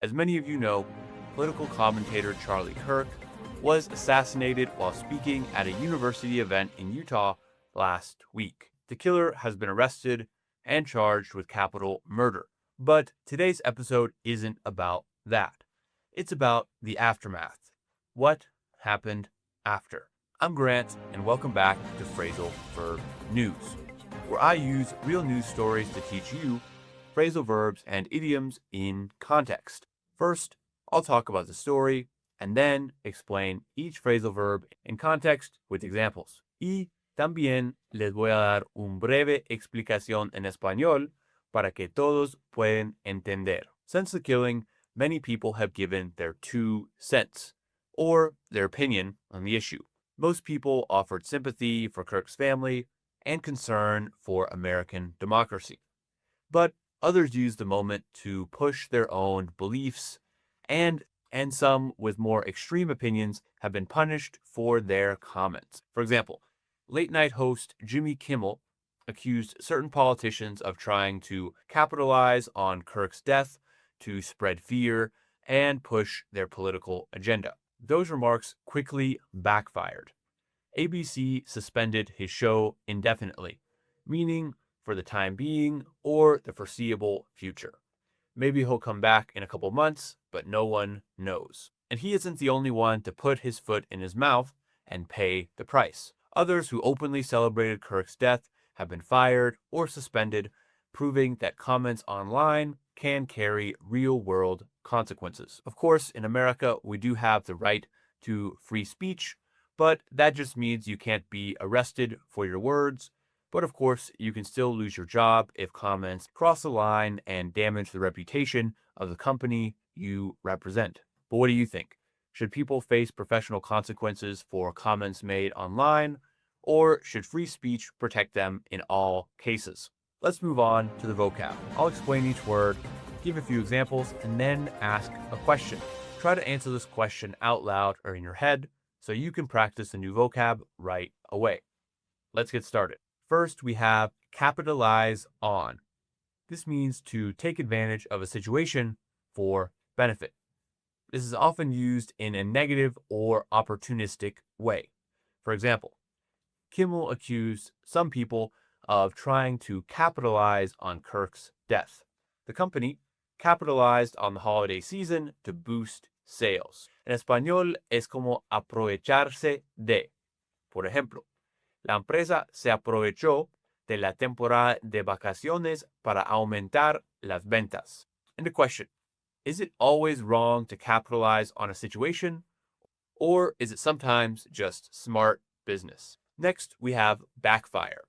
As many of you know, political commentator Charlie Kirk was assassinated while speaking at a university event in Utah last week. The killer has been arrested and charged with capital murder. But today's episode isn't about that. It's about the aftermath. What happened after? I'm Grant, and welcome back to Phrasal Verb News, where I use real news stories to teach you phrasal verbs and idioms in context. First, I'll talk about the story, and then explain each phrasal verb in context with examples. Y también les voy a dar un breve explicación en español para que todos puedan entender. Since the killing, many people have given their 2 cents, or their opinion on the issue. Most people offered sympathy for Kirk's family and concern for American democracy. But others used the moment to push their own beliefs, and some with more extreme opinions have been punished for their comments. For example, late-night host Jimmy Kimmel accused certain politicians of trying to capitalize on Kirk's death to spread fear and push their political agenda. Those remarks quickly backfired. ABC suspended his show indefinitely, meaning for the time being or the foreseeable future. Maybe he'll come back in a couple months, but no one knows. And he isn't the only one to put his foot in his mouth and pay the price. Others who openly celebrated Kirk's death have been fired or suspended, proving that comments online can carry real-world consequences. Of course, in America, we do have the right to free speech, but that just means you can't be arrested for your words. But of course, you can still lose your job if comments cross the line and damage the reputation of the company you represent. But what do you think? Should people face professional consequences for comments made online, or should free speech protect them in all cases? Let's move on to the vocab. I'll explain each word, give a few examples, and then ask a question. Try to answer this question out loud or in your head so you can practice the new vocab right away. Let's get started. First, we have capitalize on. This means to take advantage of a situation for benefit. This is often used in a negative or opportunistic way. For example, Kimmel accused some people of trying to capitalize on Kirk's death. The company capitalized on the holiday season to boost sales. En español es como aprovecharse de. Por ejemplo, la empresa se aprovechó de la temporada de vacaciones para aumentar las ventas. And the question, is it always wrong to capitalize on a situation, or is it sometimes just smart business? Next, we have backfire.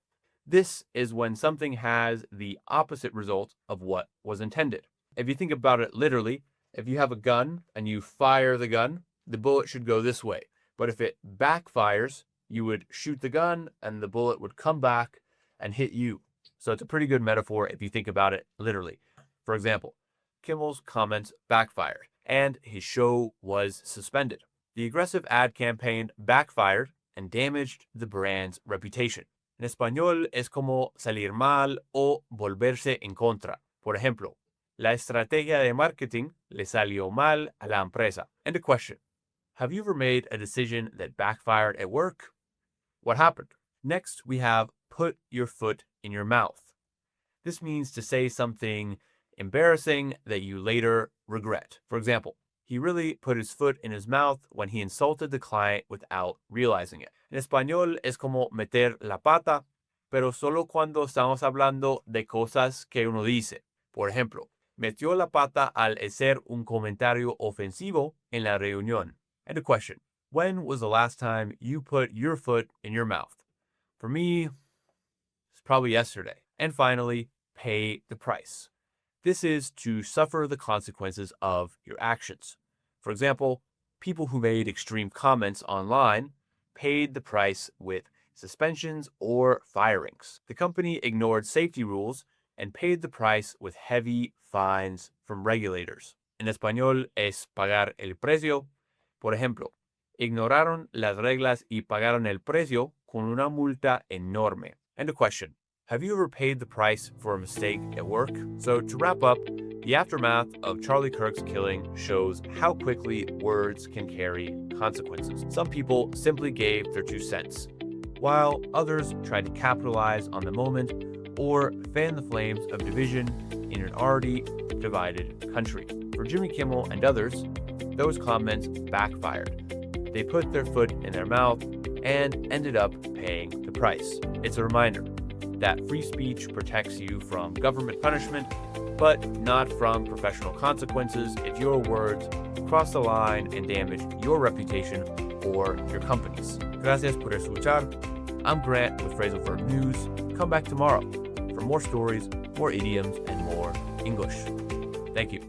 This is when something has the opposite result of what was intended. If you think about it literally, if you have a gun and you fire the gun, the bullet should go this way. But if it backfires, you would shoot the gun and the bullet would come back and hit you. So it's a pretty good metaphor if you think about it literally. For example, Kimmel's comments backfired and his show was suspended. The aggressive ad campaign backfired and damaged the brand's reputation. En español es como salir mal o volverse en contra. Por ejemplo, la estrategia de marketing le salió mal a la empresa. And a question, have you ever made a decision that backfired at work? What happened? Next, we have put your foot in your mouth. This means to say something embarrassing that you later regret. For example, he really put his foot in his mouth when he insulted the client without realizing it. En español es como meter la pata, pero solo cuando estamos hablando de cosas que uno dice. Por ejemplo, metió la pata al hacer un comentario ofensivo en la reunión. And a question, when was the last time you put your foot in your mouth? For me, it's probably yesterday. And finally, pay the price. This is to suffer the consequences of your actions. For example, people who made extreme comments online paid the price with suspensions or firings. The company ignored safety rules and paid the price with heavy fines from regulators. En español es pagar el precio. Por ejemplo, ignoraron las reglas y pagaron el precio con una multa enorme. And a question, Have you ever paid the price for a mistake at work? So to wrap up, the aftermath of Charlie Kirk's killing shows how quickly words can carry consequences. Some people simply gave their 2 cents, while others tried to capitalize on the moment or fan the flames of division in an already divided country. For Jimmy Kimmel and others, those comments backfired. They put their foot in their mouth and ended up paying the price. It's a reminder that free speech protects you from government punishment, but not from professional consequences if your words cross the line and damage your reputation or your company's. Gracias por escuchar. I'm Grant with Phrasal Verb News. Come back tomorrow for more stories, more idioms, and more English. Thank you.